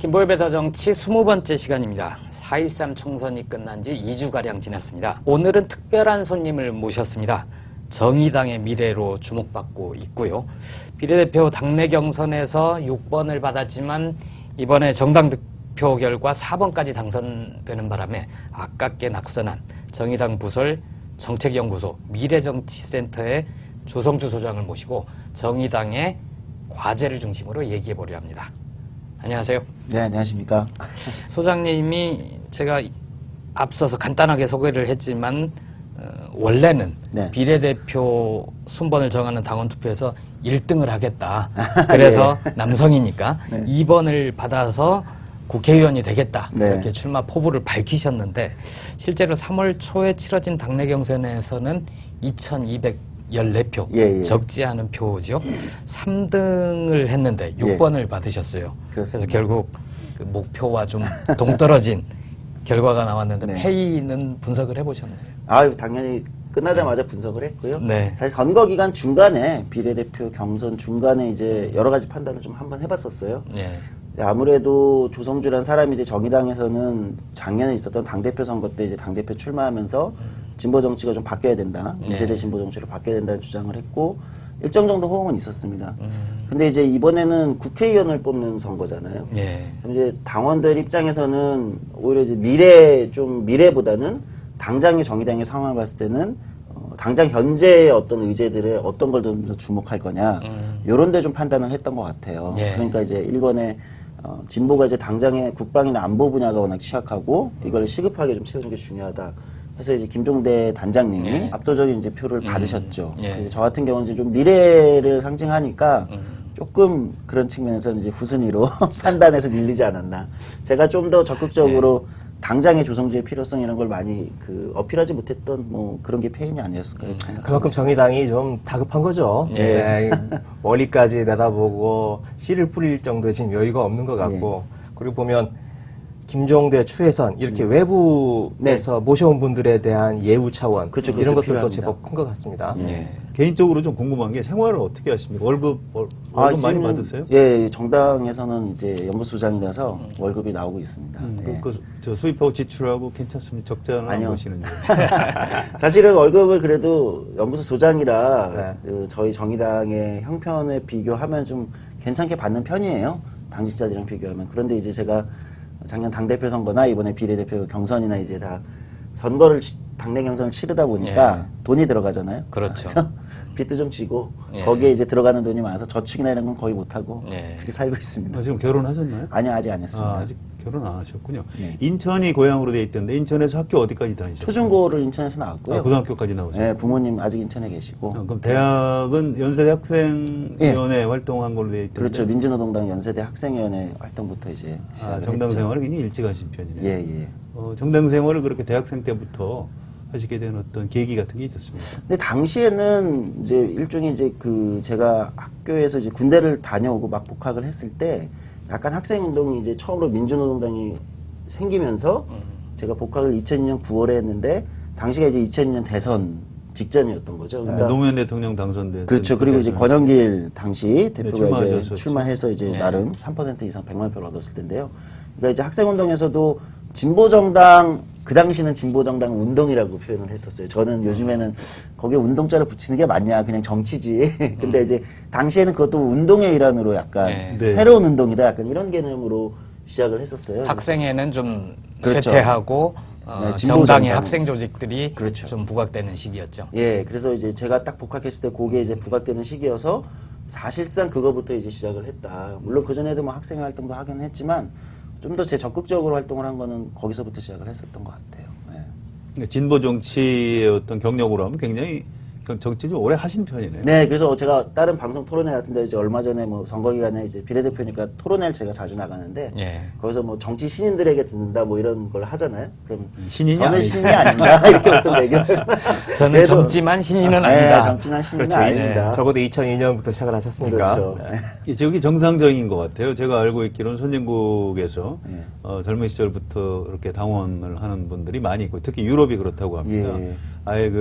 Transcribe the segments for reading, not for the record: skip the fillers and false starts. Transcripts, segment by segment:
김보엽의 베더정치 20번째 시간입니다. 4.13 총선이 끝난 지 2주가량 지났습니다. 오늘은 특별한 손님을 모셨습니다. 정의당의 미래로 주목받고 있고요. 비례대표 당내 경선에서 6번을 받았지만 이번에 정당 득표 결과 4번까지 당선되는 바람에 아깝게 낙선한 정의당 부설 정책연구소 미래정치센터의 조성주 소장을 모시고 정의당의 과제를 중심으로 얘기해보려 합니다. 안녕하세요. 네, 안녕하십니까. 소장님이 제가 앞서서 간단하게 소개를 했지만 원래는 네. 비례대표 순번을 정하는 당원투표에서 1등을 하겠다. 그래서 네. 남성이니까 네. 2번을 받아서 국회의원이 되겠다. 네. 이렇게 출마 포부를 밝히셨는데 실제로 3월 초에 치러진 당내 경선에서는 2214표, 예. 적지 않은 표죠. 3등을 했는데 6번을 받으셨어요. 그렇습니다. 그래서 결국 그 목표와 좀 동떨어진 결과가 나왔는데 네. 패의는 분석을 해보셨나요? 아유, 당연히 끝나자마자 분석을 했고요. 네. 사실 선거 기간 중간에 비례대표 경선 중간에 이제 여러 가지 판단을 좀 한번 해봤었어요. 예. 아무래도 조성주란 사람이 이제 정의당에서는 작년에 있었던 당대표 선거 때 이제 당대표 출마하면서 진보 정치가 좀 바뀌어야 된다. 네. 2세대 진보 정치로 바뀌어야 된다는 주장을 했고 일정 정도 호응은 있었습니다. 근데 이제 이번에는 국회의원을 뽑는 선거잖아요. 예. 그럼 이제 당원들 입장에서는 오히려 이제 미래보다는 당장의 정의당의 상황을 봤을 때는 당장 현재의 어떤 의제들에 어떤 걸 좀 더 주목할 거냐 요런 데 좀 판단을 했던 것 같아요. 예. 그러니까 이제 일본의 진보가 이제 당장의 국방이나 안보 분야가 워낙 취약하고 이걸 시급하게 좀 채우는 게 중요하다. 그래서 이제 김종대 단장님이 예. 압도적인 이제 표를 받으셨죠. 예. 그리고 저 같은 경우는 이제 좀 미래를 상징하니까 조금 그런 측면에서 이제 후순위로 판단해서 밀리지 않았나. 제가 좀 더 적극적으로 당장의 조성주의 필요성 이런 걸 많이 어필하지 못했던 뭐 그런 게 패인이 아니었을까 이렇게 생각합니다. 그만큼 정의당이 좀 다급한 거죠. 예. 네, 머리까지 내다보고 씨를 뿌릴 정도의 지금 여유가 없는 것 같고 그리고 보면 김종대, 추혜선 이렇게 외부에서 모셔온 분들에 대한 예우 차원 그쵸, 이런 그것도 것들도 필요합니다. 제법 큰 것 같습니다. 예. 개인적으로 좀 궁금한 게 생활을 어떻게 하십니까? 월급 많이 지금, 받으세요? 예, 정당에서는 이제 연구소장이라서 월급이 나오고 있습니다. 예. 저 수입하고 지출하고 괜찮습니까? 적지 않은 아니요. 것이는지. 사실은 월급을 그래도 연구소 소장이라 네. 저희 정의당의 형편에 비교하면 좀 괜찮게 받는 편이에요. 당직자들이랑 비교하면. 그런데 이제 제가 작년 당대표 선거나 이번에 비례대표 경선이나 이제 다 선거를 당내 경선을 치르다 보니까 돈이 들어가잖아요. 그렇죠. 그래서 빚도 좀 지고 예. 거기에 이제 들어가는 돈이 많아서 저축이나 이런 건 거의 못하고 예. 그렇게 살고 있습니다. 지금 결혼하셨나요? 아니요, 아직 안 했습니다. 아직 결혼 안 하셨군요. 네. 인천이 고향으로 돼 있던데 인천에서 학교 어디까지 다니셨어요? 초중고를 인천에서 나왔고요. 고등학교까지 나오셨어요? 네, 부모님 아직 인천에 계시고. 그럼 대학은 연세대 학생위원회 활동한 걸로 돼 있던데. 그렇죠. 민주노동당 연세대 학생위원회 활동부터 이제 시작을 정당 했죠. 생활을 굉장히 일찍 하신 편이네요. 예. 정당 생활을 그렇게 대학생 때부터 하시게 된 어떤 계기 같은 게 있었습니까? 근데 당시에는 이제 일종의 이제 제가 학교에서 이제 군대를 다녀오고 막 복학을 했을 때 약간 학생운동이 이제 처음으로 민주노동당이 생기면서 제가 복학을 2002년 9월에 했는데 당시가 이제 2002년 대선 직전이었던 거죠. 그러니까 노무현 대통령 당선된. 그렇죠. 그리고 이제 권영길 당시 대표가 이제 출마하셨었죠. 출마해서 이제 나름 3% 이상 100만 표를 얻었을 텐데요. 그러니까 이제 학생운동에서도 진보정당, 그 당시는 진보정당 운동이라고 표현을 했었어요. 저는 요즘에는 거기에 운동자를 붙이는 게 맞냐, 그냥 정치지. 근데 이제 당시에는 그것도 운동의 일환으로 약간 네. 새로운 운동이다, 약간 이런 개념으로 시작을 했었어요. 학생회는 좀 그렇죠. 쇠퇴하고 네, 진보 정당의 정당. 학생 조직들이 그렇죠. 좀 부각되는 시기였죠. 예, 그래서 이제 제가 딱 복학했을 때 그게 이제 부각되는 시기여서 사실상 그거부터 이제 시작을 했다. 물론 그전에도 뭐 학생 활동도 하긴 했지만 좀 더 제 적극적으로 활동을 한 거는 거기서부터 시작을 했었던 것 같아요. 예. 진보 정치의 어떤 경력으로 하면 굉장히 정치 좀 오래 하신 편이네요. 네, 그래서 제가 다른 방송 토론회 같은데 이제 얼마 전에 뭐 선거 기간에 이제 비례대표니까 토론회를 제가 자주 나가는데 예. 거기서 뭐 정치 신인들에게 듣는다 뭐 이런 걸 하잖아요. 그럼 신인이 저는 아니죠. 신인이 아닌가 이렇게 어떤 얘기를. 저는 그래도- 젊지만 신인은 네, 아니다. 젊지만 신인은 그렇죠. 아닙니다. 적어도 2002년부터 시작을 하셨으니까. 그렇죠. 네. 저기 정상적인 것 같아요. 제가 알고 있기로는 선진국에서 예. 젊은 시절부터 이렇게 당원을 하는 분들이 많이 있고 특히 유럽이 그렇다고 합니다. 예. 아예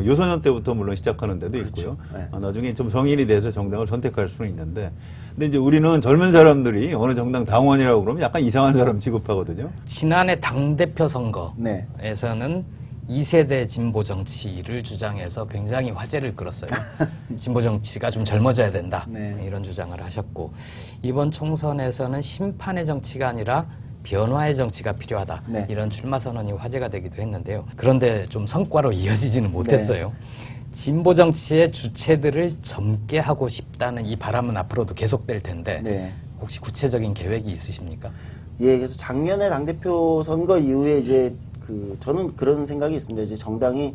유소년 때부터 물론 시작하는 데도 있고요. 네. 나중에 좀 성인이 돼서 정당을 선택할 수는 있는데, 근데 이제 우리는 젊은 사람들이 어느 정당 당원이라고 그러면 약간 이상한 사람 취급하거든요. 지난해 당대표 네. 선거에서는 2세대 진보 정치를 주장해서 굉장히 화제를 끌었어요. 진보 정치가 좀 젊어져야 된다. 네. 이런 주장을 하셨고, 이번 총선에서는 심판의 정치가 아니라 변화의 정치가 필요하다. 네. 이런 출마 선언이 화제가 되기도 했는데요. 그런데 좀 성과로 이어지지는 못했어요. 진보 정치의 주체들을 젊게 하고 싶다는 이 바람은 앞으로도 계속될 텐데 네. 혹시 구체적인 계획이 있으십니까? 예, 그래서 작년에 당대표 선거 이후에 이제 저는 그런 생각이 있습니다. 이제 정당이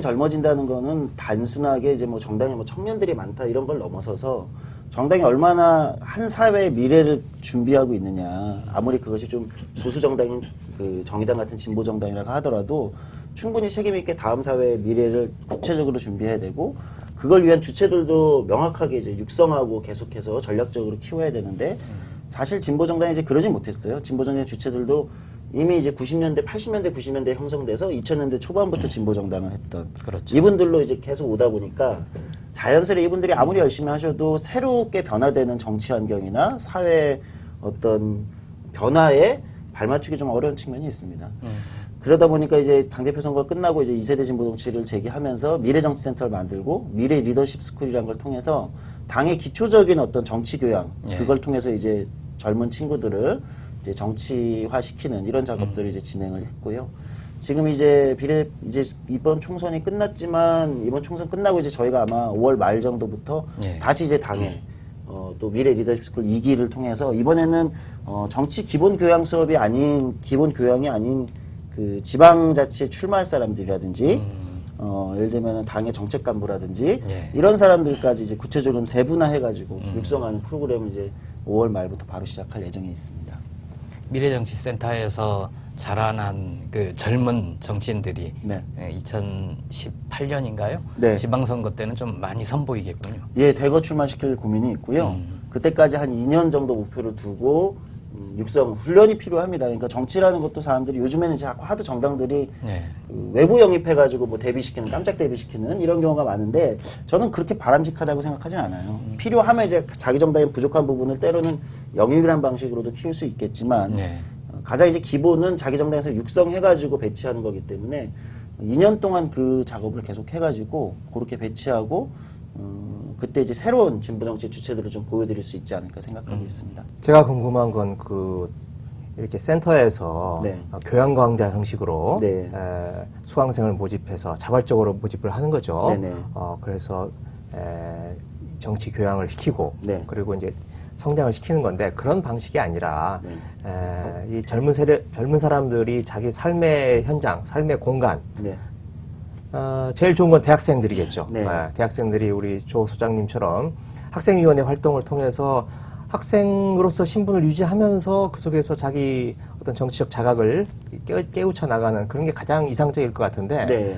젊어진다는 거는 단순하게 이제 뭐 정당에 뭐 청년들이 많다 이런 걸 넘어서서 정당이 얼마나 한 사회의 미래를 준비하고 있느냐. 아무리 그것이 좀 소수 정당인 정의당 같은 진보 정당이라고 하더라도 충분히 책임 있게 다음 사회의 미래를 구체적으로 준비해야 되고 그걸 위한 주체들도 명확하게 이제 육성하고 계속해서 전략적으로 키워야 되는데 사실 진보 정당이 이제 그러지 못했어요. 진보 정당의 주체들도 이미 이제 90년대, 80년대, 90년대 형성돼서 2000년대 초반부터 진보 정당을 했던 그렇죠. 이분들로 이제 계속 오다 보니까 자연스레 이분들이 아무리 열심히 하셔도 새롭게 변화되는 정치 환경이나 사회 어떤 변화에 발맞추기 좀 어려운 측면이 있습니다. 그러다 보니까 이제 당대표 선거 끝나고 이제 2세대 진보 정치를 제기하면서 미래정치센터를 만들고 미래 리더십 스쿨이라는 걸 통해서 당의 기초적인 어떤 정치 교양 예. 그걸 통해서 이제 젊은 친구들을 이제 정치화 시키는 이런 작업들을 이제 진행을 했고요. 지금 이제 이번 총선이 끝났지만 이번 총선 끝나고 이제 저희가 아마 5월 말 정도부터 예. 다시 이제 당에 또 미래 리더십 스쿨 2기를 통해서 이번에는 정치 기본 교양 수업이 아닌 기본 교양이 아닌 그 지방자치에 출마할 사람들이라든지 예를 들면 당의 정책 간부라든지 예. 이런 사람들까지 이제 구체적으로 세분화해가지고 육성하는 프로그램을 이제 5월 말부터 바로 시작할 예정에 있습니다. 미래정치센터에서 자라난 그 젊은 정치인들이 네. 2018년인가요? 네. 지방선거 때는 좀 많이 선보이겠군요. 예, 대거 출마시킬 고민이 있고요. 그때까지 한 2년 정도 목표를 두고 육성 훈련이 필요합니다. 그러니까 정치라는 것도 사람들이 요즘에는 이제 하도 정당들이 네. 외부 영입해가지고 뭐 데뷔시키는 깜짝 데뷔시키는 이런 경우가 많은데 저는 그렇게 바람직하다고 생각하진 않아요. 필요하면 이제 자기 정당의 부족한 부분을 때로는 영입이라는 방식으로도 키울 수 있겠지만 네. 가장 이제 기본은 자기 정당에서 육성해가지고 배치하는 거기 때문에 2년 동안 그 작업을 계속 해가지고 그렇게 배치하고 그때 이제 새로운 진보 정치 주체들을 좀 보여드릴 수 있지 않을까 생각하고 있습니다. 제가 궁금한 건 이렇게 센터에서 네. 교양광자 형식으로 네. 수강생을 모집해서 자발적으로 모집을 하는 거죠. 네네. 그래서 정치 교양을 시키고 네. 그리고 이제 성장을 시키는 건데 그런 방식이 아니라 이 젊은 사람들이 자기 삶의 현장, 삶의 공간 네. 제일 좋은 건 대학생들이겠죠. 네. 대학생들이 우리 조 소장님처럼 학생위원회 활동을 통해서 학생으로서 신분을 유지하면서 그 속에서 자기 어떤 정치적 자각을 깨우쳐 나가는 그런 게 가장 이상적일 것 같은데 네.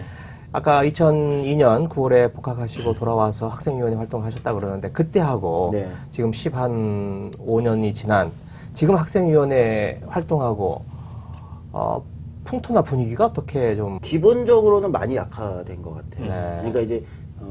아까 2002년 9월에 복학하시고 돌아와서 학생위원회 활동을 하셨다 그러는데 그때하고 네. 지금 15년이 지난 지금 학생위원회 활동하고 풍토나 분위기가 어떻게 좀 기본적으로는 많이 약화된 것 같아요. 네. 그러니까 이제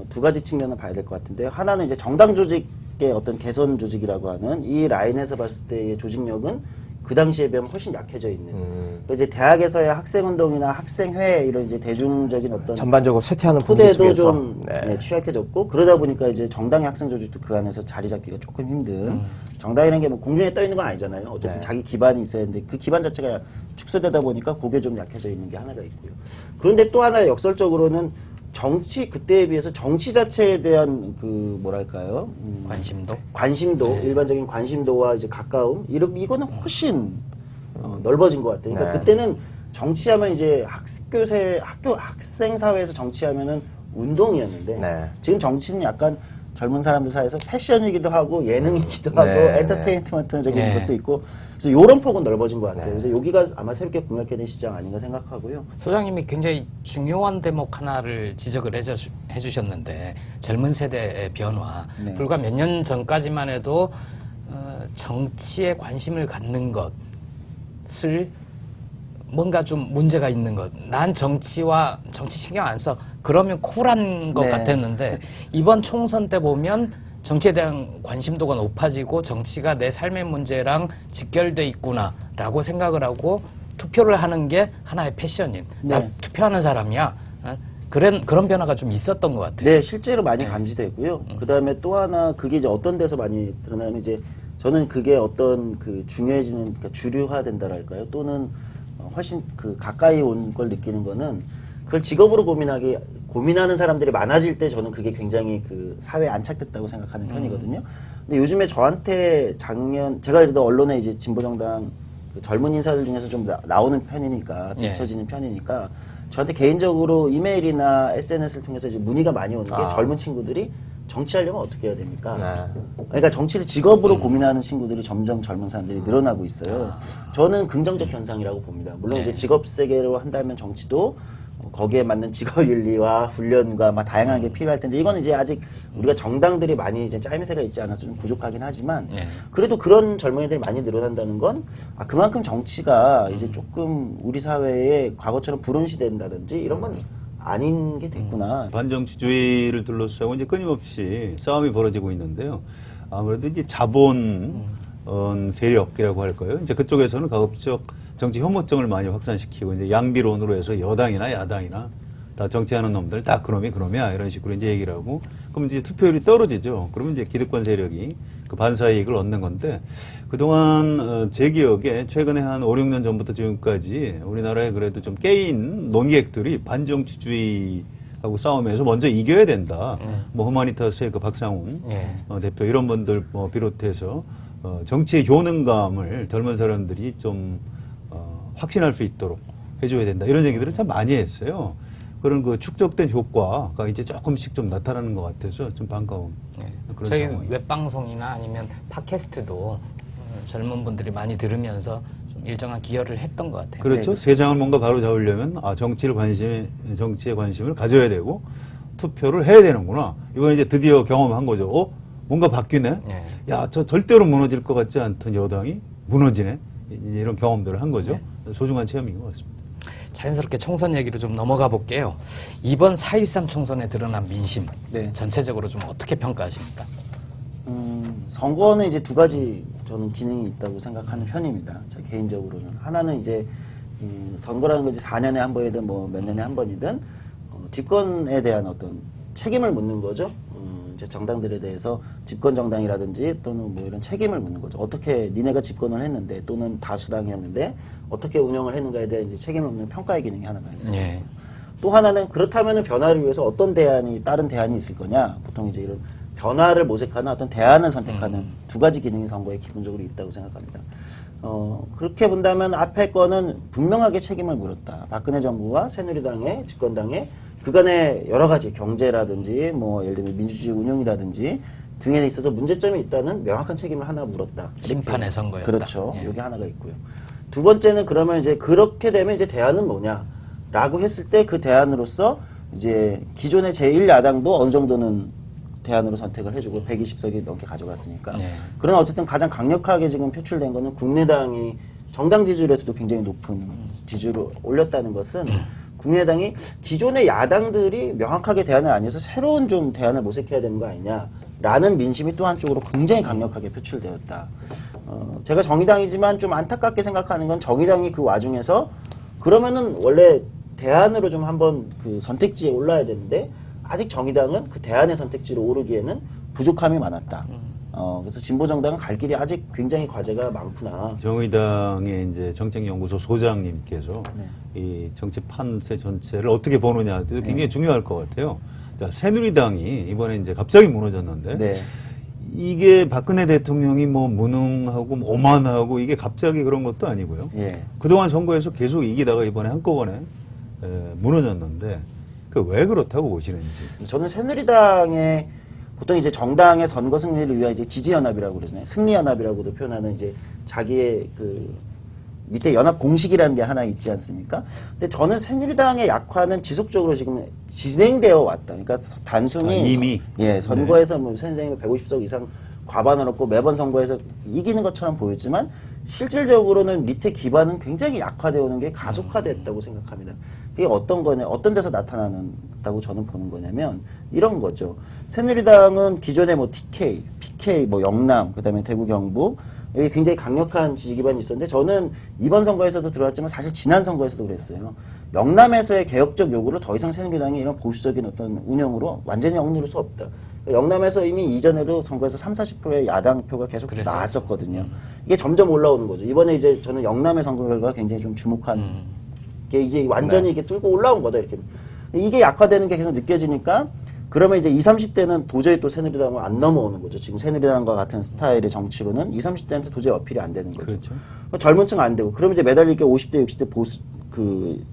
두 가지 측면을 봐야 될 것 같은데요. 하나는 이제 정당 조직의 어떤 개선 조직이라고 하는 이 라인에서 봤을 때의 조직력은 그 당시에 비하면 훨씬 약해져 있는. 그러니까 이제 대학에서의 학생운동이나 학생회 이런 이제 대중적인 어떤 전반적으로 쇠퇴하는 분위기 토대도 속에서 좀 취약해졌고 그러다 보니까 이제 정당의 학생 조직도 그 안에서 자리 잡기가 조금 힘든 정당이라는 게 뭐 공중에 떠 있는 건 아니잖아요. 어쨌든 자기 기반이 있어야 하는데 그 기반 자체가 축소되다 보니까 그게 좀 약해져 있는 게 하나가 있고요. 그런데 또 하나 역설적으로는 정치 그때에 비해서 정치 자체에 대한 그 뭐랄까요 관심도 일반적인 관심도와 이제 가까움 이거는 훨씬 넓어진 것 같아요. 그러니까 네. 그때는 정치하면 이제 학생 사회에서 정치하면은 운동이었는데 네. 지금 정치는 약간 젊은 사람들 사이에서 패션이기도 하고 예능이기도 하고 네, 엔터테인먼트적인 네. 것도 있고 그래서 이런 폭은 넓어진 것 같아요. 네. 그래서 여기가 아마 새롭게 공략해야 될 시장 아닌가 생각하고요. 소장님이 굉장히 중요한 대목 하나를 지적을 해주셨는데 젊은 세대의 변화. 네. 불과 몇 년 전까지만 해도 정치에 관심을 갖는 것을 뭔가 좀 문제가 있는 것. 난 정치 신경 안 써. 그러면 쿨한 것 네. 같았는데 이번 총선 때 보면 정치에 대한 관심도가 높아지고 정치가 내 삶의 문제랑 직결돼 있구나라고 생각을 하고 투표를 하는 게 하나의 패션인. 나 네. 투표하는 사람이야. 그런 변화가 좀 있었던 것 같아요. 네, 실제로 많이 감지되고요. 그 다음에 또 하나 그게 이제 어떤 데서 많이 드러나면 이제 저는 그게 어떤 그 중요해지는 그러니까 주류화된다랄까요? 또는 훨씬 그 가까이 온 걸 느끼는 거는 그걸 직업으로 고민하는 사람들이 많아질 때 저는 그게 굉장히 그 사회에 안착됐다고 생각하는 편이거든요. 근데 요즘에 저한테 제가 그래도 언론에 이제 진보정당 그 젊은 인사들 중에서 좀 나오는 편이니까 예. 비춰지는 편이니까 저한테 개인적으로 이메일이나 SNS를 통해서 이제 문의가 많이 오는 게 젊은 친구들이 정치하려면 어떻게 해야 됩니까? 그러니까 정치를 직업으로 고민하는 친구들이 점점 젊은 사람들이 늘어나고 있어요. 저는 긍정적 현상이라고 봅니다. 물론 이제 직업 세계로 한다면 정치도 거기에 맞는 직업윤리와 훈련과 막 다양한 게 필요할 텐데 이건 이제 아직 우리가 정당들이 많이 이제 짜임새가 있지 않아서 좀 부족하긴 하지만 예. 그래도 그런 젊은이들이 많이 늘어난다는 건 그만큼 정치가 이제 조금 우리 사회에 과거처럼 불온시된다든지 이런 건 아닌 게 됐구나. 반정치주의를 둘러싸고 이제 끊임없이 싸움이 벌어지고 있는데요. 아무래도 이제 자본 세력이라고 할까요? 이제 그쪽에서는 가급적 정치 혐오증을 많이 확산시키고 이제 양비론으로 해서 여당이나 야당이나 다 정치하는 놈들 다 그놈이야 이런 식으로 이제 얘기를 하고 그럼 이제 투표율이 떨어지죠. 그러면 이제 기득권 세력이 그 반사이익을 얻는 건데 그동안 제 기억에 최근에 한 5, 6년 전부터 지금까지 우리나라에 그래도 좀 깨인 논객들이 반정치주의하고 싸움에서 먼저 이겨야 된다. 뭐 후마니타스의 그 박상훈 예. 대표 이런 분들 비롯해서 정치의 효능감을 젊은 사람들이 좀 확신할 수 있도록 해줘야 된다. 이런 얘기들을 참 많이 했어요. 그런 그 축적된 효과가 이제 조금씩 좀 나타나는 것 같아서 좀 반가운 그런 저희 상황이에요. 웹방송이나 아니면 팟캐스트도 젊은 분들이 많이 들으면서 좀 일정한 기여를 했던 것 같아요. 그렇죠. 세상을 뭔가 바로 잡으려면 정치에 관심을 가져야 되고 투표를 해야 되는구나. 이번 이제 드디어 경험한 거죠. 뭔가 바뀌네. 네. 야, 저 절대로 무너질 것 같지 않던 여당이 무너지네. 이제 이런 경험들을 한 거죠. 소중한 체험인 것 같습니다. 자연스럽게 총선 얘기로 좀 넘어가 볼게요. 이번 4.13 총선에 드러난 민심 네. 전체적으로 좀 어떻게 평가하십니까? 선거는 이제 두 가지 저는 기능이 있다고 생각하는 편입니다. 제 개인적으로는 하나는 이제 선거라는 것이 4년에 한 번이든 뭐 몇 년에 한 번이든 집권에 대한 어떤 책임을 묻는 거죠. 이제 정당들에 대해서 집권 정당이라든지 또는 뭐 이런 책임을 묻는 거죠. 어떻게 니네가 집권을 했는데 또는 다수당이었는데 어떻게 운영을 했는가에 대한 이제 책임을 묻는 평가의 기능이 하나가 있습니다. 예. 또 하나는 그렇다면 변화를 위해서 어떤 다른 대안이 있을 거냐. 보통 이제 이런 변화를 모색하는 어떤 대안을 선택하는 두 가지 기능이 선거에 기본적으로 있다고 생각합니다. 그렇게 본다면 앞에 거는 분명하게 책임을 물었다. 박근혜 정부와 새누리당의 집권당의 그간의 여러 가지 경제라든지 뭐 예를 들면 민주주의 운영이라든지 등에 있어서 문제점이 있다는 명확한 책임을 하나 물었다. 심판의 선거였다. 그렇죠. 예. 여기 하나가 있고요. 두 번째는 그러면 이제 그렇게 되면 이제 대안은 뭐냐라고 했을 때 그 대안으로서 이제 기존의 제1야당도 어느 정도는 대안으로 선택을 해주고 120석이 넘게 가져갔으니까. 네. 그러나 어쨌든 가장 강력하게 지금 표출된 거는 국민의당이 정당 지지율에서도 굉장히 높은 지지율을 올렸다는 것은 국민의당이 기존의 야당들이 명확하게 대안을 아니어서 새로운 좀 대안을 모색해야 되는 거 아니냐라는 민심이 또 한쪽으로 굉장히 강력하게 표출되었다. 제가 정의당이지만 좀 안타깝게 생각하는 건 정의당이 그 와중에서 그러면은 원래 대안으로 좀 한번 그 선택지에 올라야 되는데 아직 정의당은 그 대안의 선택지로 오르기에는 부족함이 많았다. 그래서 진보정당은 갈 길이 아직 굉장히 과제가 많구나. 정의당의 이제 정책연구소 소장님께서 이 정치 판세 전체를 어떻게 보느냐 굉장히 중요할 것 같아요. 자, 새누리당이 이번에 이제 갑자기 무너졌는데 네. 이게 박근혜 대통령이 뭐 무능하고 뭐 오만하고 이게 갑자기 그런 것도 아니고요. 예. 그동안 선거에서 계속 이기다가 이번에 한꺼번에 무너졌는데 그 왜 그렇다고 보시는지. 저는 새누리당의 보통 이제 정당의 선거 승리를 위한 이제 지지연합이라고 그러잖아요. 승리연합이라고도 표현하는 이제 자기의 그 밑에 연합 공식이라는 게 하나 있지 않습니까? 근데 저는 새누리당의 약화는 지속적으로 지금 진행되어 왔다. 그러니까 단순히 이미 선거에서 뭐 새누리당이 150석 이상 과반을 얻고 매번 선거에서 이기는 것처럼 보였지만 실질적으로는 밑에 기반은 굉장히 약화되어 오는 게 가속화됐다고 생각합니다. 그게 어떤 거냐, 어떤 데서 나타나는다고 저는 보는 거냐면 이런 거죠. 새누리당은 기존에 뭐 TK, PK, 뭐 영남, 그다음에 대구 경북 여기 굉장히 강력한 지지 기반이 있었는데 저는 이번 선거에서도 들어왔지만 사실 지난 선거에서도 그랬어요. 영남에서의 개혁적 요구를 더 이상 새누리당이 이런 보수적인 어떤 운영으로 완전히 억누를 수 없다. 영남에서 이미 이전에도 선거에서 30-40%의 야당 표가 계속 그랬었죠. 나왔었거든요. 이게 점점 올라오는 거죠. 이번에 이제 저는 영남의 선거 결과가 굉장히 좀 주목한 게 이제 완전히 이게 뚫고 올라온 거다 이렇게. 이게 약화되는 게 계속 느껴지니까 그러면 이제 20, 30대는 도저히 또 새누리당을 안 넘어오는 거죠. 지금 새누리당과 같은 스타일의 정치로는 20, 30대한테 도저히 어필이 안 되는 거죠. 그렇죠. 젊은 층 안 되고 그러면 이제 매달릴 게 50대, 60대 보수 그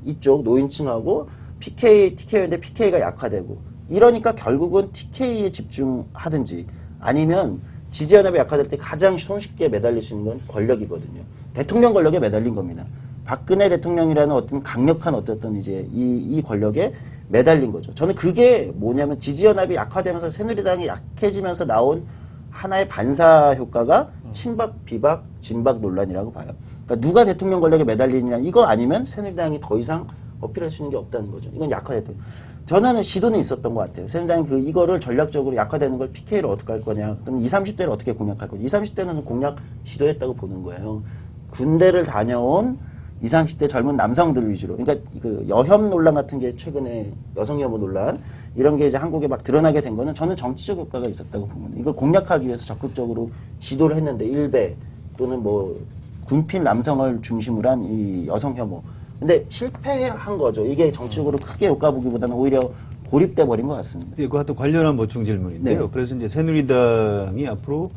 이쪽 노인층하고 PK, TK인데 PK가 약화되고 이러니까 결국은 TK에 집중하든지 아니면 지지연합이 약화될 때 가장 손쉽게 매달릴 수 있는 건 권력이거든요. 대통령 권력에 매달린 겁니다. 박근혜 대통령이라는 어떤 강력한 어떤 이제 이 권력에 매달린 거죠. 저는 그게 뭐냐면 지지연합이 약화되면서 새누리당이 약해지면서 나온 하나의 반사 효과가 친박, 비박, 진박 논란이라고 봐요. 그러니까 누가 대통령 권력에 매달리느냐 이거 아니면 새누리당이 더 이상 어필할 수 있는 게 없다는 거죠. 이건 약화됐다. 저는 시도는 있었던 것 같아요. 새누리당이 이거를 전략적으로 약화되는 걸 PK를 어떻게 할 거냐, 또는 20, 30대를 어떻게 공략할 거냐. 20, 30대는 공략 시도했다고 보는 거예요. 군대를 다녀온 20, 30대 젊은 남성들 위주로. 그러니까 그 여혐 논란 같은 게 최근에 여성 혐오 논란 이런 게 이제 한국에 막 드러나게 된 거는 저는 정치적 효과가 있었다고 봅니다. 이걸 공략하기 위해서 적극적으로 시도를 했는데 일베 또는 뭐 군필 남성을 중심으로 한 이 여성 혐오. 근데 실패한 거죠. 이게 정치적으로 크게 효과 보기보다는 오히려 고립돼 버린 것 같습니다. 그와 또 관련한 보충 질문인데요. 네. 그래서 이제 새누리당이 앞으로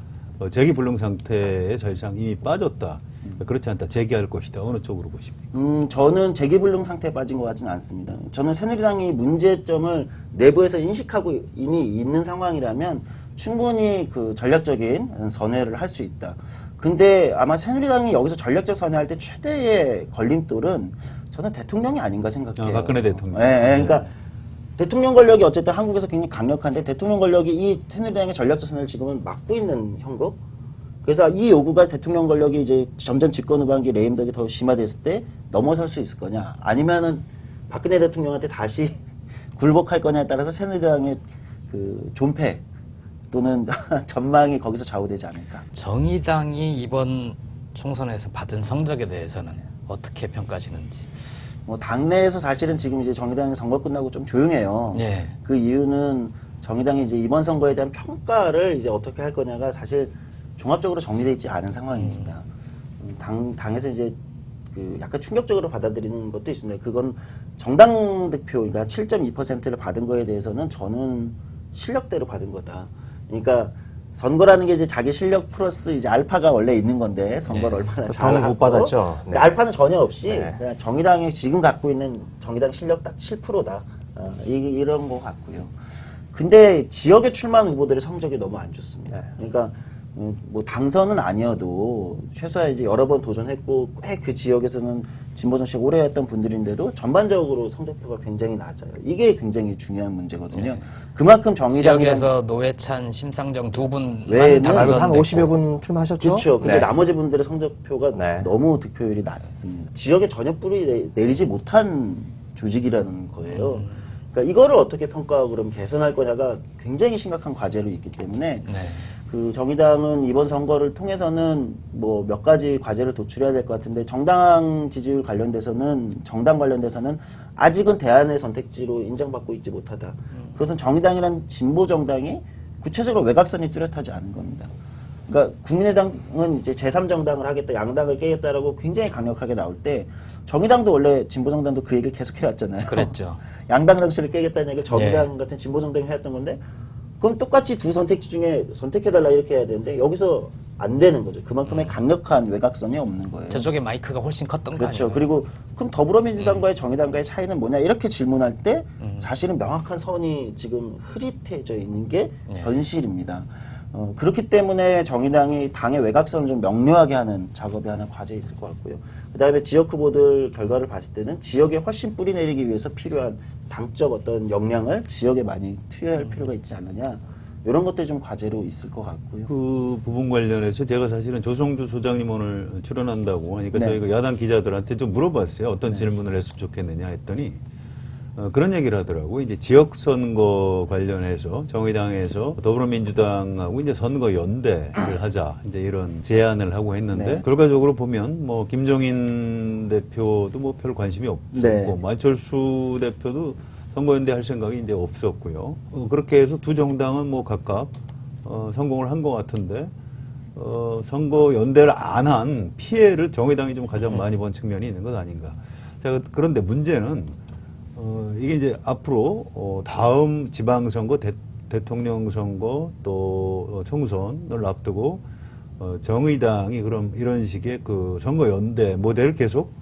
재기불능 상태의 절상 이미 빠졌다. 그렇지 않다. 재기할 것이다. 어느 쪽으로 보십니까? 저는 재기불능 상태에 빠진 것 같지는 않습니다. 저는 새누리당이 문제점을 내부에서 인식하고 이미 있는 상황이라면 충분히 그 전략적인 선회를 할 수 있다. 근데 아마 새누리당이 여기서 전략적 선회할 때 최대의 걸림돌은 저는 대통령이 아닌가 생각해요. 박근혜 대통령. 네, 그러니까 대통령 권력이 어쨌든 한국에서 굉장히 강력한데 대통령 권력이 이 새누리당의 전략적 선회를 지금은 막고 있는 형국. 그래서 이 요구가 대통령 권력이 이제 점점 집권 후반기 레임덕이 더 심화됐을 때 넘어설 수 있을 거냐, 아니면은 박근혜 대통령한테 다시 굴복할 거냐에 따라서 새누리당의 그 존폐 또는 전망이 거기서 좌우되지 않을까. 정의당이 이번 총선에서 받은 성적에 대해서는 어떻게 평가하시는지? 뭐 당내에서 사실은 지금 이제 정의당이 선거 끝나고 좀 조용해요. 예. 그 이유는 정의당이 이제 이번 선거에 대한 평가를 이제 어떻게 할 거냐가 사실 종합적으로 정리되어 있지 않은 상황입니다. 당에서 이제 그 약간 충격적으로 받아들이는 것도 있습니다. 그건 정당 득표, 그러니까 7.2%를 받은 거에 대해서는 저는 실력대로 받은 거다. 그러니까 선거라는 게 이제 자기 실력 플러스 이제 알파가 원래 있는 건데 선거를 얼마나 당을 못 받았죠. 네. 알파는 전혀 없이 네. 그냥 정의당이 지금 갖고 있는 정의당 실력 딱 7%다. 이런 거 같고요. 근데 지역에 출마한 후보들의 성적이 너무 안 좋습니다. 그러니까 뭐 당선은 아니어도 최소한 이제 여러 번 도전했고 꽤 그 지역에서는 진보 정치를 오래 했던 분들인데도 전반적으로 성적표가 굉장히 낮아요. 이게 굉장히 중요한 문제거든요. 그만큼 정의당이 지역에서 노회찬, 심상정 두 분만 외에는 한 당선됐고 50여 분 출마하셨죠? 그렇죠. 근데 네. 나머지 분들의 성적표가 네. 너무 득표율이 낮습니다. 지역에 전혀 뿌리 내리지 못한 조직이라는 거예요. 그러니까 이거를 어떻게 평가하고 그럼 개선할 거냐가 굉장히 심각한 과제로 있기 때문에 네. 그 정의당은 이번 선거를 통해서는 뭐 몇 가지 과제를 도출해야 될 것 같은데 정당 지지율 관련돼서는 정당 관련돼서는 아직은 대안의 선택지로 인정받고 있지 못하다. 그것은 정의당이라는 진보 정당이 구체적으로 외곽선이 뚜렷하지 않은 겁니다. 그러니까 국민의당은 이제 제3정당을 하겠다, 양당을 깨겠다라고 굉장히 강력하게 나올 때 정의당도 원래 진보정당도 그 얘기를 계속 해왔잖아요. 그랬죠. 양당 정치를 깨겠다는 얘기를 정의당 예. 같은 진보정당이 해왔던 건데 그럼 똑같이 두 선택지 중에 선택해달라 이렇게 해야 되는데 여기서 안 되는 거죠. 그만큼의 강력한 외곽선이 없는 거예요. 저쪽에 마이크가 훨씬 컸던 거 그렇죠. 아니에요? 그리고 그럼 더불어민주당과의 정의당과의 차이는 뭐냐 이렇게 질문할 때 사실은 명확한 선이 지금 흐릿해져 있는 게 네. 현실입니다. 그렇기 때문에 정의당이 당의 외곽선을 좀 명료하게 하는 작업이 하나 과제에 있을 것 같고요. 그 다음에 지역 후보들 결과를 봤을 때는 지역에 훨씬 뿌리 내리기 위해서 필요한 당적 어떤 역량을 지역에 많이 투여할 필요가 있지 않느냐. 이런 것들이 좀 과제로 있을 것 같고요. 그 부분 관련해서 제가 사실은 조성주 소장님 오늘 출연한다고 하니까 네. 저희가 야당 기자들한테 좀 물어봤어요. 어떤 질문을 했으면 좋겠느냐 했더니 그런 얘기를 하더라고요. 이제 지역선거 관련해서 정의당에서 더불어민주당하고 이제 선거 연대를 하자 이제 이런 제안을 하고 했는데 네. 결과적으로 보면 뭐 김종인 대표도 뭐 별 관심이 없고 네. 안철수 대표도 선거연대 할 생각이 이제 없었고요. 그렇게 해서 두 정당은 뭐 각각 성공을 한 것 같은데 선거 연대를 안 한 피해를 정의당이 좀 가장 많이 본 측면이 있는 것 아닌가. 자, 그런데 문제는 이게 이제 앞으로 다음 지방선거, 대통령 선거 또 총선을 앞두고 정의당이 그럼 이런 식의 그 선거 연대 모델을 계속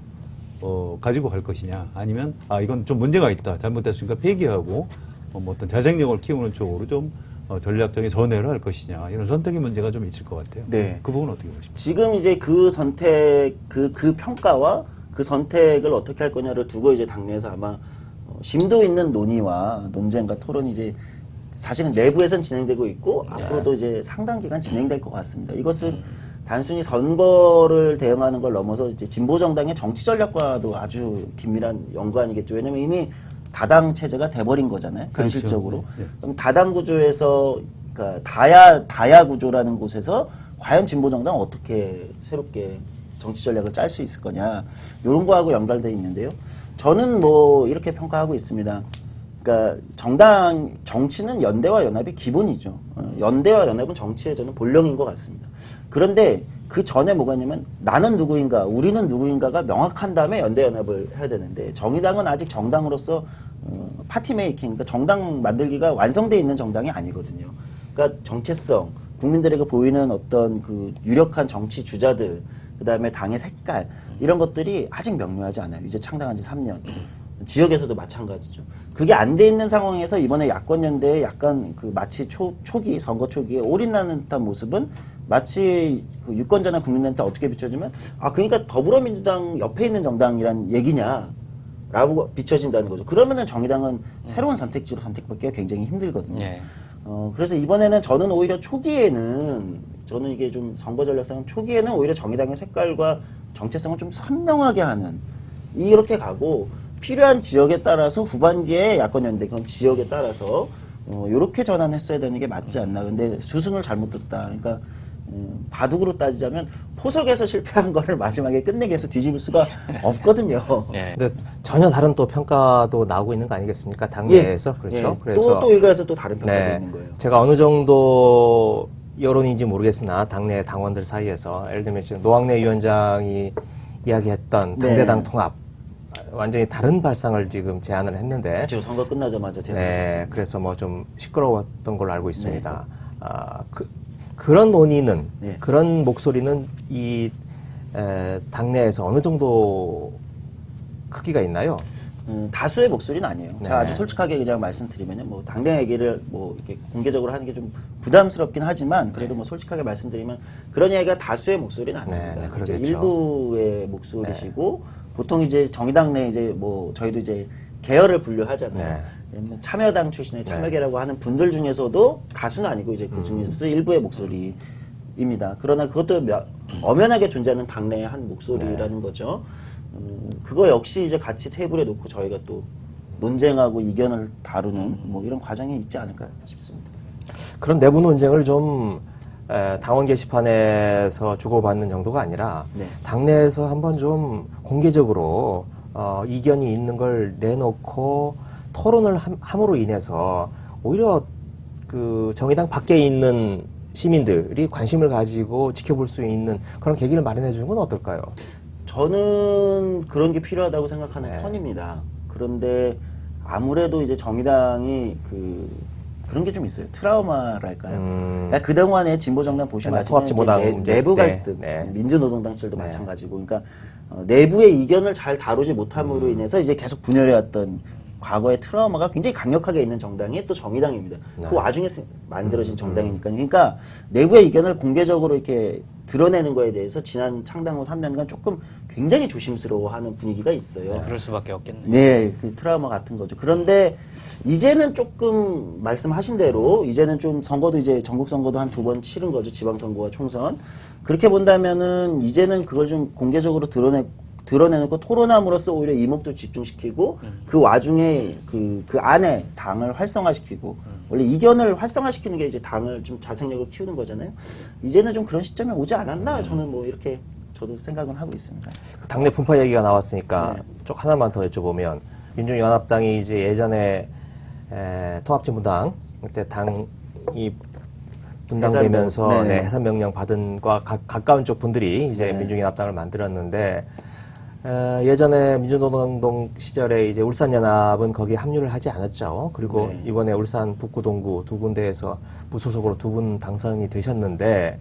가지고 갈 것이냐, 아니면 이건 좀 문제가 있다, 잘못됐으니까 폐기하고 뭐 어떤 자생력을 키우는 쪽으로 좀 전략적인 선회를 할 것이냐, 이런 선택의 문제가 좀 있을 것 같아요. 네. 그 부분 어떻게 보십니까? 지금 이제 그 선택, 그 평가와 그 선택을 어떻게 할 거냐를 두고 이제 당내에서 아마 심도 있는 논의와 논쟁과 토론이 이제 사실은 내부에선 진행되고 있고 앞으로도 이제 상당 기간 진행될 것 같습니다. 이것은 단순히 선거를 대응하는 걸 넘어서 이제 진보 정당의 정치 전략과도 아주 긴밀한 연관이겠죠. 왜냐면 이미 다당 체제가 돼버린 거잖아요. 그렇죠. 현실적으로. 네. 그럼 다당 구조에서 그러니까 다야 구조라는 곳에서 과연 진보 정당 어떻게 새롭게 정치 전략을 짤 수 있을 거냐, 이런 거하고 연결되어 있는데요. 저는 뭐 이렇게 평가하고 있습니다. 그러니까 정치는 연대와 연합이 기본이죠. 연대와 연합은 정치의 저는 본령인 것 같습니다. 그런데 그 전에 뭐가 있냐면 나는 누구인가, 우리는 누구인가가 명확한 다음에 연대 연합을 해야 되는데, 정의당은 아직 정당으로서 파티 메이킹, 그러니까 정당 만들기가 완성되어 있는 정당이 아니거든요. 그러니까 정체성, 국민들에게 보이는 어떤 그 유력한 정치 주자들, 그 다음에 당의 색깔, 이런 것들이 아직 명료하지 않아요. 이제 창당한 지 3년. 지역에서도 마찬가지죠. 그게 안 돼 있는 상황에서 이번에 야권연대에 약간 그 마치 초기, 선거 초기에 올인하는 듯한 모습은 마치 그 유권자나 국민한테 어떻게 비춰지면, 그러니까 더불어민주당 옆에 있는 정당이란 얘기냐, 라고 비춰진다는 거죠. 그러면은 정의당은 새로운 선택지로 선택받기가 굉장히 힘들거든요. 예. 그래서 이번에는 저는 오히려 초기에는, 저는 이게 좀 선거 전략상 초기에는 오히려 정의당의 색깔과 정체성을 좀 선명하게 하는, 이렇게 가고, 필요한 지역에 따라서 후반기에 야권연대, 그럼 지역에 따라서 이렇게 전환했어야 되는 게 맞지 않나. 근데 수순을 잘못 뒀다. 그러니까 바둑으로 따지자면 포석에서 실패한 거를 마지막에 끝내기 위해서 뒤집을 수가 없거든요. 예. 근데 전혀 다른 또 평가도 나오고 있는 거 아니겠습니까? 당내에서. 그렇죠. 예. 그래서 또 이거에서 또 다른 평가도 네, 있는 거예요. 제가 어느 정도 여론인지 모르겠으나 당내 당원들 사이에서 예를 들면 지금 노왕래 위원장이 이야기했던 당대당 통합, 완전히 다른 발상을 지금 제안을 했는데, 그렇죠. 선거 끝나자마자 제안하셨습니다. 네, 그래서 뭐 좀 시끄러웠던 걸로 알고 있습니다. 그런 논의는, 네. 그런 목소리는 이 당내에서 어느 정도 크기가 있나요? 다수의 목소리는 아니에요. 네. 제가 아주 솔직하게 그냥 말씀드리면은, 뭐 당내 얘기를 뭐 이렇게 공개적으로 하는 게 좀 부담스럽긴 하지만, 그래도 뭐 솔직하게 말씀드리면 그런 이야기가 다수의 목소리는 아닙니다. 네, 이제 그러겠죠. 일부의 목소리시고, 보통 이제 정의당 내 이제 뭐 저희도 이제 계열을 분류하잖아요. 왜냐면 참여당 출신의 참여계라고 하는 분들 중에서도 다수는 아니고 이제 그 중에서도 일부의 목소리입니다. 그러나 그것도 엄연하게 존재하는 당내의 한 목소리라는 거죠. 그거 역시 이제 같이 테이블에 놓고 저희가 또 논쟁하고 이견을 다루는 뭐 이런 과정이 있지 않을까 싶습니다. 그런 내부 논쟁을 좀 당원 게시판에서 주고받는 정도가 아니라 네. 당내에서 한번 좀 공개적으로 이견이 있는 걸 내놓고 토론을 함으로 인해서 오히려 그 정의당 밖에 있는 시민들이 관심을 가지고 지켜볼 수 있는 그런 계기를 마련해 주는 건 어떨까요? 저는 그런 게 필요하다고 생각하는 네. 편입니다. 그런데 아무래도 이제 정의당이 그런 게 좀 있어요. 트라우마랄까요? 그러니까 그동안의 진보 정당 보시면 옛날 통합진보당 문제 내부 때, 갈등, 네. 민주노동당 시절도 네. 마찬가지고, 그러니까 내부의 이견을 잘 다루지 못함으로 인해서 이제 계속 분열해왔던 과거의 트라우마가 굉장히 강력하게 있는 정당이 또 정의당입니다. 네. 그 와중에 만들어진 정당이니까요. 그러니까 내부의 의견을 공개적으로 이렇게 드러내는 거에 대해서 지난 창당 후 3년간 조금 굉장히 조심스러워하는 분위기가 있어요. 그럴 수밖에 없겠네요. 네, 그 트라우마 같은 거죠. 그런데 이제는 조금 말씀하신 대로 이제는 좀 선거도 이제 전국 선거도 한 2번 치른 거죠. 지방선거와 총선. 그렇게 본다면은 이제는 그걸 좀 공개적으로 드러내놓고 토론함으로써 오히려 이목도 집중시키고 그 와중에 그 안에 당을 활성화시키고 원래 이견을 활성화시키는 게 이제 당을 좀 자생력을 키우는 거잖아요. 이제는 좀 그런 시점이 오지 않았나 저는 뭐 이렇게 저도 생각은 하고 있습니다. 당내 분파 얘기가 나왔으니까 네. 쪽 하나만 더 여쭤보면 민중연합당이 이제 예전에 통합진보당 그때 당이 분당되면서 해산도, 네. 해산 명령 받은 과 가까운 쪽 분들이 이제 네. 민중연합당을 만들었는데 예전에 민주노동동 시절에 이제 울산연합은 거기에 합류를 하지 않았죠. 그리고 네. 이번에 울산 북구 동구 두 군데에서 무소속으로 2분 당선이 되셨는데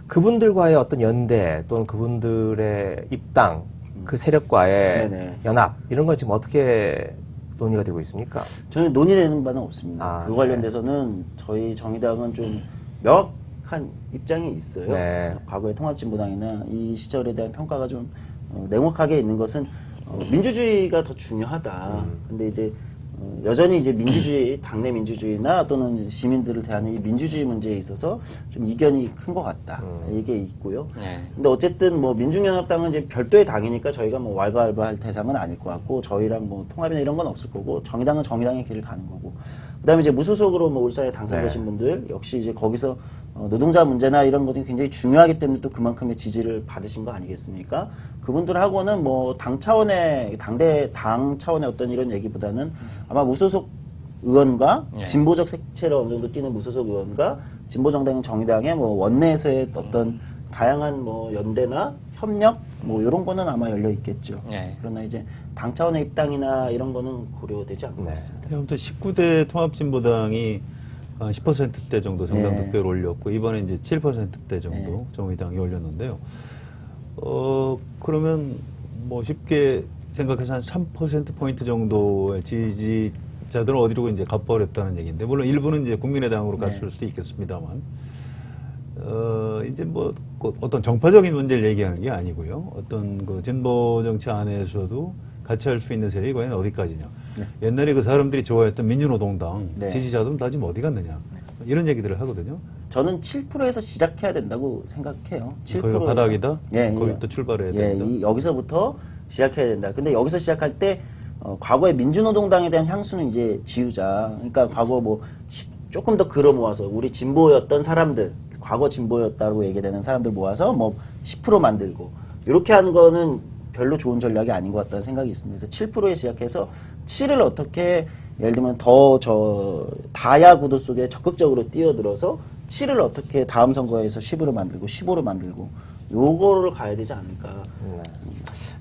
그분들과의 어떤 연대 또는 그분들의 입당 그 세력과의 네네. 연합 이런 건 지금 어떻게 논의가 되고 있습니까? 저는 논의되는 바는 없습니다. 아, 그 관련돼서는 저희 정의당은 좀 명확한 입장이 있어요. 네. 과거의 통합진보당이나 이 시절에 대한 평가가 좀 냉혹하게 있는 것은 민주주의가 더 중요하다. 근데 이제 여전히 이제 민주주의, 당내 민주주의나 또는 시민들을 대하는 이 민주주의 문제에 있어서 좀 이견이 큰 것 같다. 이게 있고요. 네. 근데 어쨌든 뭐 민중연합당은 이제 별도의 당이니까 저희가 뭐 왈가왈부할 대상은 아닐 것 같고 저희랑 뭐 통합이나 이런 건 없을 거고 정의당은 정의당의 길을 가는 거고 그다음에 이제 무소속으로 뭐 울산에 당선되신 분들 역시 이제 거기서 노동자 문제나 이런 것들이 굉장히 중요하기 때문에 또 그만큼의 지지를 받으신 거 아니겠습니까? 그분들하고는 뭐 당 차원의 당 차원의 어떤 이런 얘기보다는 아마 무소속 의원과 예. 진보적 색채를 어느 정도 띠는 무소속 의원과 진보정당인 정의당의 뭐 원내에서의 어떤 다양한 뭐 연대나 협력 뭐 이런 거는 아마 열려 있겠죠. 예. 그러나 이제 당 차원의 입당이나 이런 거는 고려되지 않고 네. 있습니다. 아무튼 19대 통합진보당이 10%대 정도 정당 네. 득표를 올렸고 이번에 이제 7%대 정도 네. 정의당이 올렸는데요. 그러면 뭐 쉽게 생각해서 한 3%포인트 정도의 지지자들은 어디로 이제 가버렸다는 얘기인데, 물론 일부는 이제 국민의당으로 갔을 수도 있겠습니다만, 이제 뭐 어떤 정파적인 문제를 얘기하는 게 아니고요. 어떤 그 진보 정치 안에서도 같이 할 수 있는 세력이 과연 어디까지냐. 옛날에 그 사람들이 좋아했던 민주노동당 네. 지지자들은 다 지금 어디 갔느냐. 이런 얘기들을 하거든요. 저는 7%에서 시작해야 된다고 생각해요. 7%에서. 거기가 바닥이다? 예, 거기부터 출발해야 예, 된다? 여기서부터 시작해야 된다. 근데 여기서 시작할 때 과거의 민주노동당에 대한 향수는 이제 지우자. 그러니까 과거 뭐 조금 더 걸어 모아서 우리 진보였던 사람들, 과거 진보였다고 얘기되는 사람들 모아서 뭐 10% 만들고 이렇게 하는 거는 별로 좋은 전략이 아닌 것 같다는 생각이 있습니다. 그래서 7%에 시작해서 7을 어떻게 예를 들면 더 다야 구도 속에 적극적으로 뛰어들어서 7을 어떻게 다음 선거에서 10으로 만들고 15로 만들고 요거를 가야 되지 않을까.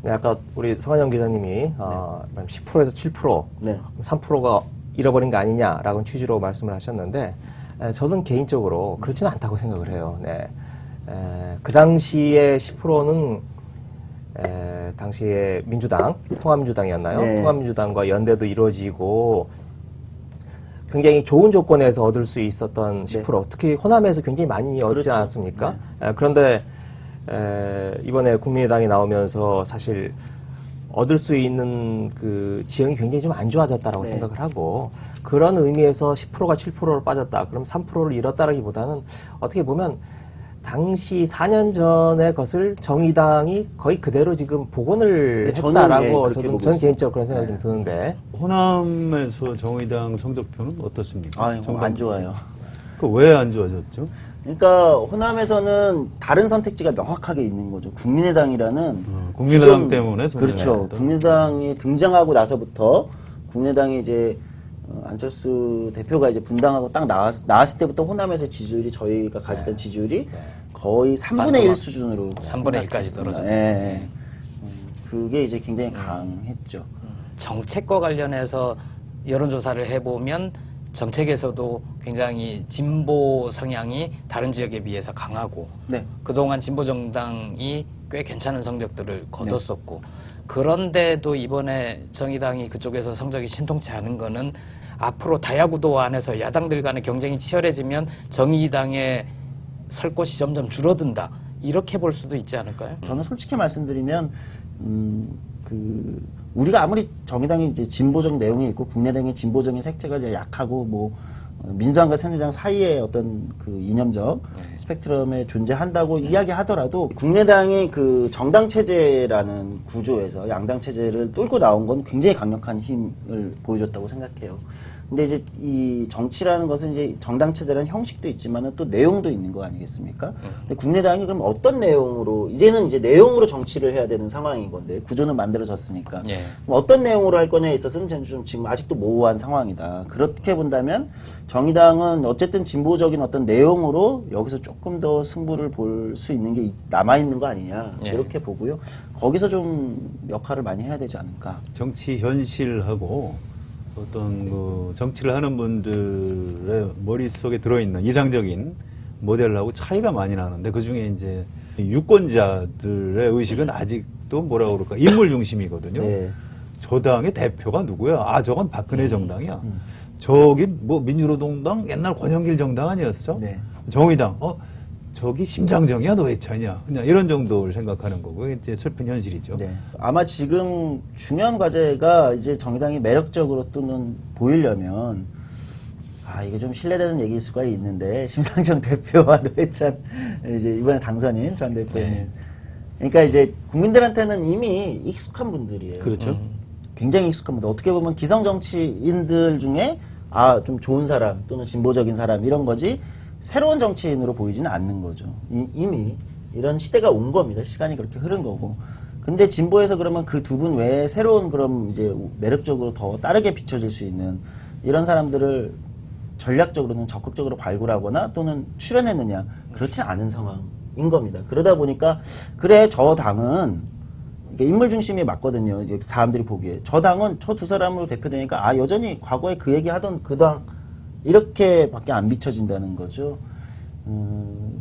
네, 아까 우리 성한영 기자님이 10%에서 7%, 네. 3%가 잃어버린 거 아니냐라는 취지로 말씀을 하셨는데 저는 개인적으로 그렇지는 않다고 생각을 해요. 네. 그 당시에 10%는 당시에 민주당, 통합민주당이었나요? 네. 통합민주당과 연대도 이루어지고 굉장히 좋은 조건에서 얻을 수 있었던 10%, 특히 호남에서 굉장히 많이 얻지 그렇죠. 않았습니까? 그런데 이번에 국민의당이 나오면서 사실 얻을 수 있는 그 지형이 굉장히 좀 안 좋아졌다라고 네. 생각을 하고 그런 의미에서 10%가 7%로 빠졌다. 그럼 3%를 잃었다라기보다는 어떻게 보면 당시 4년 전의 것을 정의당이 거의 그대로 지금 복원을 네, 저는, 했다라고 그렇게 보고 저는 있습니다. 개인적으로 그런 생각이 좀 드는데 호남에서 정의당 성적표는 어떻습니까? 안 좋아요. 왜 안 좋아졌죠? 그러니까 호남에서는 다른 선택지가 명확하게 있는 거죠. 국민의당이라는 국민의당 기존- 때문에 손해를 그렇죠. 봤다. 국민의당이 등장하고 나서부터 국민의당이 이제 안철수 대표가 이제 분당하고 딱 나왔을 때부터 호남에서 지지율이 저희가 가지던 지지율이 거의 3분의 1 수준으로 3분의 1까지 생각했습니다. 떨어졌네요. 예. 그게 이제 굉장히 강했죠. 정책과 관련해서 여론조사를 해보면 정책에서도 굉장히 진보 성향이 다른 지역에 비해서 강하고 네. 그동안 진보 정당이 꽤 괜찮은 성적들을 거뒀었고 그런데도 이번에 정의당이 그쪽에서 성적이 신통치 않은 거는 앞으로 다야구도 안에서 야당들 간의 경쟁이 치열해지면 정의당의 설 곳이 점점 줄어든다. 이렇게 볼 수도 있지 않을까요? 저는 솔직히 말씀드리면 우리가 아무리 정의당이 이제 진보적 내용이 있고 국내당의 진보적인 색채가 이제 약하고 뭐 민주당과 새누리당 사이에 어떤 그 이념적 스펙트럼에 존재한다고 이야기하더라도 국내당이 그 정당 체제라는 구조에서 양당 체제를 뚫고 나온 건 굉장히 강력한 힘을 보여줬다고 생각해요. 근데 이제 이 정치라는 것은 이제 정당 체제라는 형식도 있지만은 또 내용도 있는 거 아니겠습니까? 근데 국내당이 그럼 어떤 내용으로 이제는 이제 내용으로 정치를 해야 되는 상황인 건데 구조는 만들어졌으니까 예. 뭐 어떤 내용으로 할 거냐에 있어서는 저는 좀 지금 아직도 모호한 상황이다. 그렇게 본다면 정의당은 어쨌든 진보적인 어떤 내용으로 여기서 조금 더 승부를 볼 수 있는 게 남아 있는 거 아니냐 예. 이렇게 보고요. 거기서 좀 역할을 많이 해야 되지 않을까. 정치 현실하고 어떤 그 정치를 하는 분들의 머릿속에 들어있는 이상적인 모델하고 차이가 많이 나는데 그중에 이제 유권자들의 의식은 아직도 뭐라 그럴까 인물 중심이거든요. 네. 저 당의 대표가 누구야? 아 저건 박근혜 정당이야. 저기 뭐 민주노동당 옛날 권영길 정당 아니었어? 네. 정의당 저기 심장정이야 노회찬이야 그냥 이런 정도를 생각하는 거고 이제 슬픈 현실이죠. 네. 아마 지금 중요한 과제가 이제 정의당이 매력적으로 또는 보이려면 이게 좀 신뢰되는 얘기일 수가 있는데 심상정 대표와 노회찬 이제 이번에 당선인 전 대표님. 네. 그러니까 이제 국민들한테는 이미 익숙한 분들이에요. 그렇죠. 굉장히 익숙한 분들. 어떻게 보면 기성 정치인들 중에 좀 좋은 사람 또는 진보적인 사람 이런 거지. 새로운 정치인으로 보이지는 않는 거죠. 이미 이런 시대가 온 겁니다. 시간이 그렇게 흐른 거고. 근데 진보에서 그러면 그 두 분 외에 새로운 그럼 이제 매력적으로 더 다르게 비춰질 수 있는 이런 사람들을 전략적으로는 적극적으로 발굴하거나 또는 출연했느냐. 그렇진 않은 상황인 겁니다. 그러다 보니까 그래 저 당은 이게 인물 중심이 맞거든요. 사람들이 보기에. 저 당은 저 두 사람으로 대표되니까 여전히 과거에 그 얘기 하던 그 당 이렇게밖에 안 비춰진다는 거죠.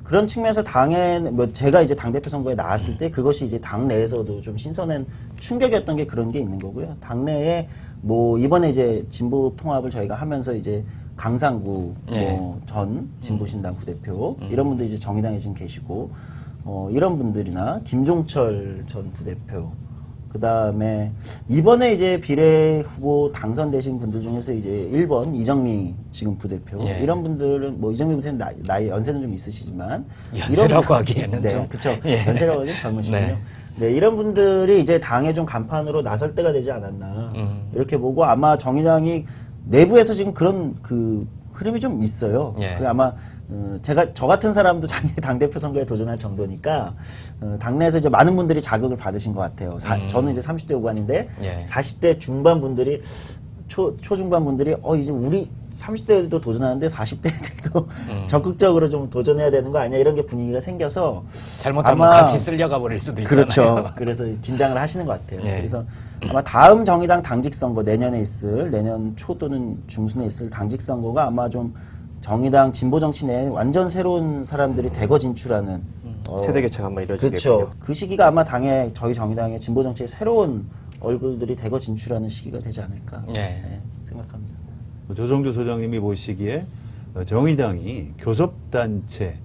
그런 측면에서 제가 이제 당대표 선거에 나왔을 때 그것이 이제 당내에서도 좀 신선한 충격이었던 게 그런 게 있는 거고요. 당내에 뭐 이번에 이제 진보 통합을 저희가 하면서 이제 강상구 전 진보신당 부대표 이런 분들 이제 정의당에 지금 계시고 이런 분들이나 김종철 전 부대표 그 다음에 이번에 이제 비례 후보 당선되신 분들 중에서 이제 1번 이정미 지금 부대표 예. 이런 분들은 뭐 이정미 부대표는 나이 연세는 좀 있으시지만 연세라고 하기에는 네, 좀 그렇죠. 예. 연세라고 하기엔 젊으시군요. 네. 네, 이런 분들이 이제 당에 좀 간판으로 나설 때가 되지 않았나 이렇게 보고 아마 정의당이 내부에서 지금 그런 그 흐름이 좀 있어요. 예. 그 아마 저 같은 사람도 작년 당대표 선거에 도전할 정도니까 당내에서 이제 많은 분들이 자극을 받으신 것 같아요. 저는 이제 30대 후반인데 예. 40대 중반 분들이 초중반 분들이 이제 우리 30대도 도전하는데 40대들도 적극적으로 좀 도전해야 되는 거 아니야 이런 게 분위기가 생겨서 잘못하면 아마 같이 쓸려가 버릴 수도 있잖아요. 그렇죠. 그래서 긴장을 하시는 것 같아요. 예. 그래서 아마 다음 정의당 당직 선거 내년 초 또는 중순에 있을 당직 선거가 아마 좀 정의당 진보 정치 내에 완전 새로운 사람들이 대거 진출하는 세대 교체가 한번 이루어지겠군요. 그렇죠. 그 시기가 아마 저희 정의당의 진보 정치의 새로운 얼굴들이 대거 진출하는 시기가 되지 않을까 생각합니다. 조정주 소장님이 보시기에 정의당이 교섭단체를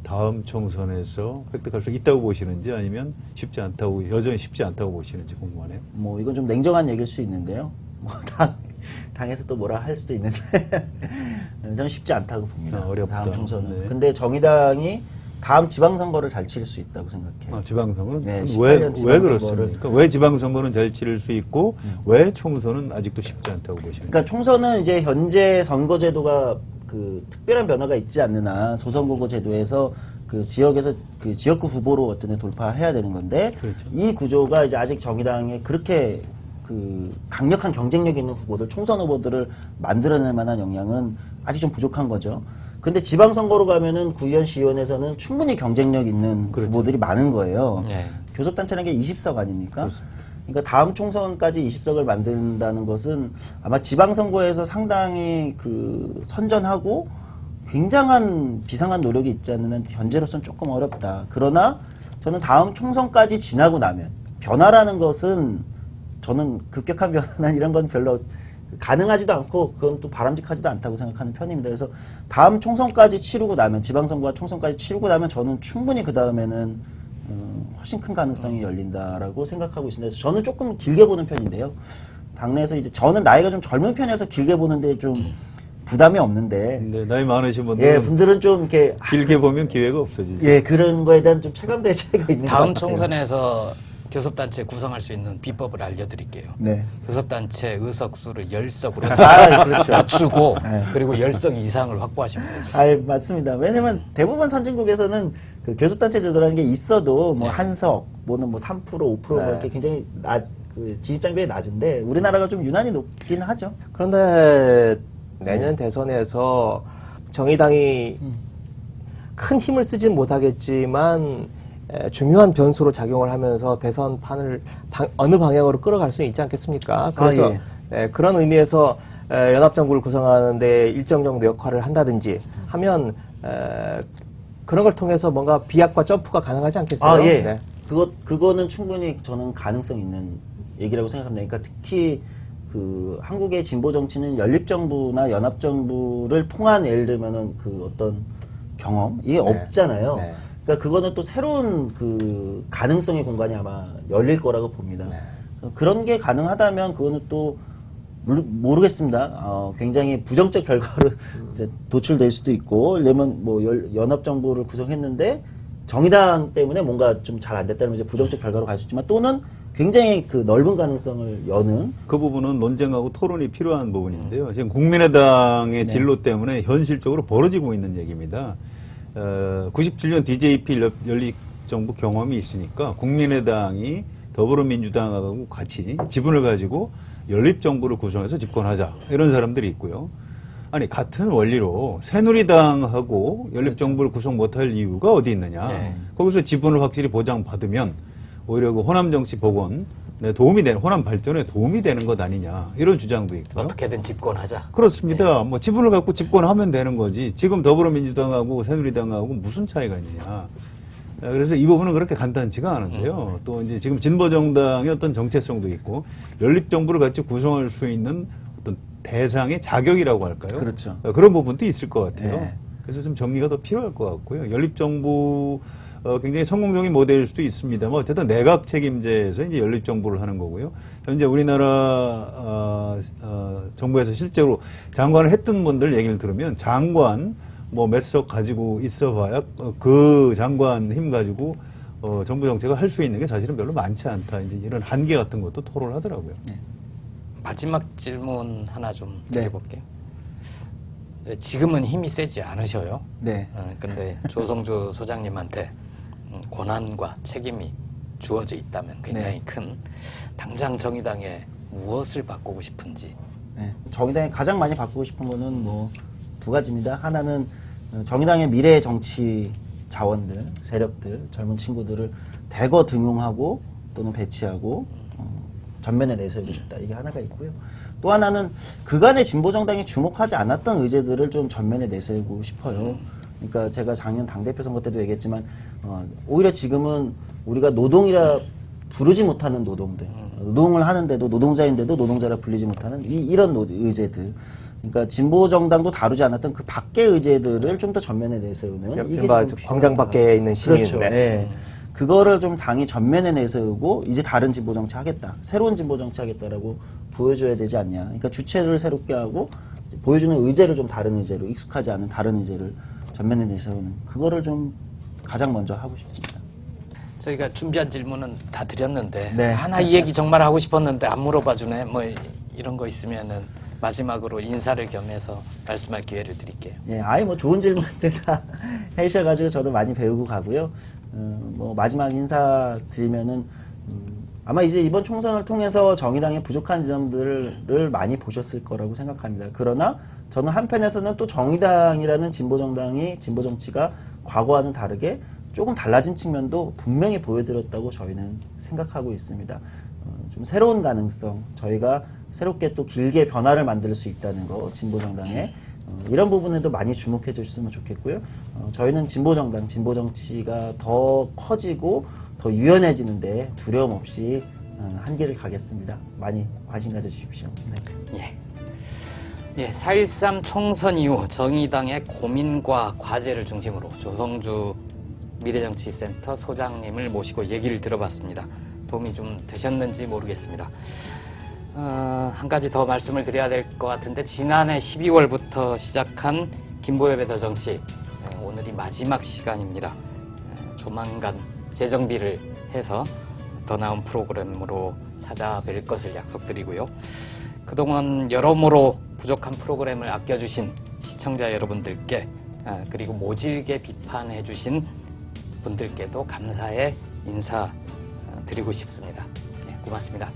다음 총선에서 획득할 수 있다고 보시는지 아니면 여전히 쉽지 않다고 보시는지 궁금하네요. 뭐 이건 좀 냉정한 얘기일 수 있는데요. 뭐 당에서 또 뭐라 할 수도 있는데 저는 쉽지 않다고 봅니다. 어렵다. 다음 총선은. 네. 근데 정의당이 다음 지방선거를 잘 치를 수 있다고 생각해요. 지방선거는 네, 왜 18년 지방선거를- 그렇습니까? 왜 지방선거는 잘 치를 수 있고 왜 총선은 아직도 쉽지 않다고 보시는지. 그러니까 총선은 이제 현재 선거제도가 그 특별한 변화가 있지 않는 한 소선거구 제도에서 그 지역에서 그 지역구 후보로 어떤 돌파해야 되는 건데 그렇죠. 이 구조가 이제 아직 정의당에 그렇게 그 강력한 경쟁력 있는 후보들, 총선 후보들을 만들어낼 만한 역량은 아직 좀 부족한 거죠. 근데 지방선거로 가면은 구의원, 시의원에서는 충분히 경쟁력 있는 그렇죠. 후보들이 많은 거예요. 예. 교섭단체라는 게 20석 아닙니까? 그렇습니다. 그러니까 다음 총선까지 20석을 만든다는 것은 아마 지방선거에서 상당히 그 선전하고 굉장한 비상한 노력이 있지 않는 한 현재로서는 조금 어렵다. 그러나 저는 다음 총선까지 지나고 나면 변화라는 것은 저는 급격한 변화나 이런 건 별로 가능하지도 않고 그건 또 바람직하지도 않다고 생각하는 편입니다. 그래서 다음 총선까지 치르고 나면 지방선거와 총선까지 치르고 나면 저는 충분히 그 다음에는 훨씬 큰 가능성이 열린다라고 생각하고 있습니다. 그래서 저는 조금 길게 보는 편인데요. 당내에서 이제 저는 나이가 좀 젊은 편이어서 길게 보는데 좀 부담이 없는데 근데 나이 많으신 분들은 예, 분들은 좀 이렇게 길게 보면 기회가 없어지죠. 예, 그런 거에 대한 좀 체감대의 차이가 있는 것 다음 같아요. 총선에서 교섭단체 구성할 수 있는 비법을 알려드릴게요. 네. 교섭단체 의석수를 10석으로 그렇죠. 낮추고 네. 그리고 10석 이상을 확보하시면 됩니다. 아, 맞습니다. 왜냐면 대부분 선진국에서는 그 교섭단체 제도라는 게 있어도 뭐 네. 한석, 뭐는 뭐 3%, 5% 뭐 네. 이렇게 굉장히 그 진입장벽이 낮은데 우리나라가 좀 유난히 높긴 하죠. 그런데 내년 대선에서 정의당이 큰 힘을 쓰진 못하겠지만 중요한 변수로 작용을 하면서 대선판을 어느 방향으로 끌어갈 수 있지 않겠습니까? 그래서 그런 의미에서 연합정부를 구성하는데 일정 정도 역할을 한다든지 하면 그런 걸 통해서 뭔가 비약과 점프가 가능하지 않겠어요? 아, 예. 네. 그거는 충분히 저는 가능성 있는 얘기라고 생각합니다. 그러니까 특히 그 한국의 진보 정치는 연립정부나 연합정부를 통한 예를 들면은 그 어떤 경험 이게 없잖아요. 네. 그러니까 그거는 또 새로운 그 가능성의 공간이 아마 열릴 거라고 봅니다. 그런 게 가능하다면 그거는 또 모르겠습니다. 굉장히 부정적 결과로 이제 도출될 수도 있고, 왜냐면 뭐 연합정부를 구성했는데 정의당 때문에 뭔가 좀 잘 안 됐다면 이제 부정적 결과로 갈 수 있지만 또는 굉장히 그 넓은 가능성을 여는 그 부분은 논쟁하고 토론이 필요한 부분인데요. 지금 국민의당의 진로 때문에 현실적으로 벌어지고 있는 얘기입니다. 97년 DJP 연립정부 경험이 있으니까 국민의당이 더불어민주당하고 같이 지분을 가지고 연립정부를 구성해서 집권하자 이런 사람들이 있고요. 아니 같은 원리로 새누리당하고 연립정부를 구성 못할 이유가 어디 있느냐. 네. 거기서 지분을 확실히 보장받으면 오히려 그 호남 정치 복원 도움이 되는 호남 발전에 도움이 되는 것 아니냐 이런 주장도 있고요. 어떻게든 집권하자. 그렇습니다. 뭐 지분을 갖고 집권하면 되는 거지. 지금 더불어민주당하고 새누리당하고 무슨 차이가 있느냐. 그래서 이 부분은 그렇게 간단치가 않은데요. 또 이제 지금 진보정당의 어떤 정체성도 있고 연립정부를 같이 구성할 수 있는 어떤 대상의 자격이라고 할까요? 그렇죠. 그런 부분도 있을 것 같아요. 네. 그래서 좀 정리가 더 필요할 것 같고요. 연립정부 굉장히 성공적인 모델일 수도 있습니다만 어쨌든 내각 책임제에서 이제 연립정부를 하는 거고요. 현재 우리나라 정부에서 실제로 장관을 했던 분들 얘기를 들으면 장관 뭐 몇 석 가지고 있어봐야 그 장관 힘 가지고 정부 정책을 할 수 있는 게 사실은 별로 많지 않다. 이제 이런 한계 같은 것도 토론을 하더라고요. 마지막 질문 하나 좀 네. 드려볼게요. 지금은 힘이 세지 않으셔요. 네. 근데 조성주 소장님한테 권한과 책임이 주어져 있다면 굉장히 큰 당장 정의당에 무엇을 바꾸고 싶은지. 네. 정의당이 가장 많이 바꾸고 싶은 거는 뭐 두 가지입니다. 하나는 정의당의 미래 정치 자원들, 세력들, 젊은 친구들을 대거 등용하고 또는 배치하고 전면에 내세우고 싶다. 이게 하나가 있고요. 또 하나는 그간의 진보정당이 주목하지 않았던 의제들을 좀 전면에 내세우고 싶어요. 그러니까 제가 작년 당대표 선거 때도 얘기했지만 오히려 지금은 우리가 노동이라 부르지 못하는 노동들, 노동을 하는데도 노동자인데도 노동자라 불리지 못하는 이런 의제들. 그러니까 진보정당도 다루지 않았던 그 밖의 의제들을 좀 더 전면에 내세우는 이게 이른바 좀 광장 밖에 있는 시민. 그렇죠. 네. 그거를 좀 당이 전면에 내세우고 이제 다른 진보 정치 하겠다. 새로운 진보 정치 하겠다라고 보여줘야 되지 않냐. 그러니까 주체를 새롭게 하고 보여주는 의제를 좀 다른 의제로 익숙하지 않은 다른 의제를 전면에 내세우는 그거를 좀 가장 먼저 하고 싶습니다. 저희가 준비한 질문은 다 드렸는데 네. 하나 이 얘기 정말 하고 싶었는데 안 물어봐 주네. 뭐 이런 거 있으면은 마지막으로 인사를 겸해서 말씀할 기회를 드릴게요. 예, 아예 뭐 좋은 질문들 다 해주셔가지고 저도 많이 배우고 가고요. 뭐 마지막 인사 드리면은 아마 이제 이번 총선을 통해서 정의당의 부족한 지점들을 많이 보셨을 거라고 생각합니다. 그러나 저는 한편에서는 또 정의당이라는 진보정당이 진보정치가 과거와는 다르게 조금 달라진 측면도 분명히 보여드렸다고 저희는 생각하고 있습니다. 좀 새로운 가능성, 저희가 새롭게 또 길게 변화를 만들 수 있다는 거, 진보정당에 이런 부분에도 많이 주목해 주셨으면 좋겠고요. 저희는 진보정당, 진보정치가 더 커지고 더 유연해지는데 두려움 없이 한길을 가겠습니다. 많이 관심 가져주십시오. 네. 예. 4.13 총선 이후 정의당의 고민과 과제를 중심으로 조성주 미래정치센터 소장님을 모시고 얘기를 들어봤습니다. 도움이 좀 되셨는지 모르겠습니다. 한 가지 더 말씀을 드려야 될 것 같은데 지난해 12월부터 시작한 김보엽의 더 정치 오늘이 마지막 시간입니다. 조만간 재정비를 해서 더 나은 프로그램으로 찾아뵐 것을 약속드리고요. 그동안 여러모로 부족한 프로그램을 아껴주신 시청자 여러분들께 그리고 모질게 비판해주신 분들께도 감사의 인사 드리고 싶습니다. 네, 고맙습니다.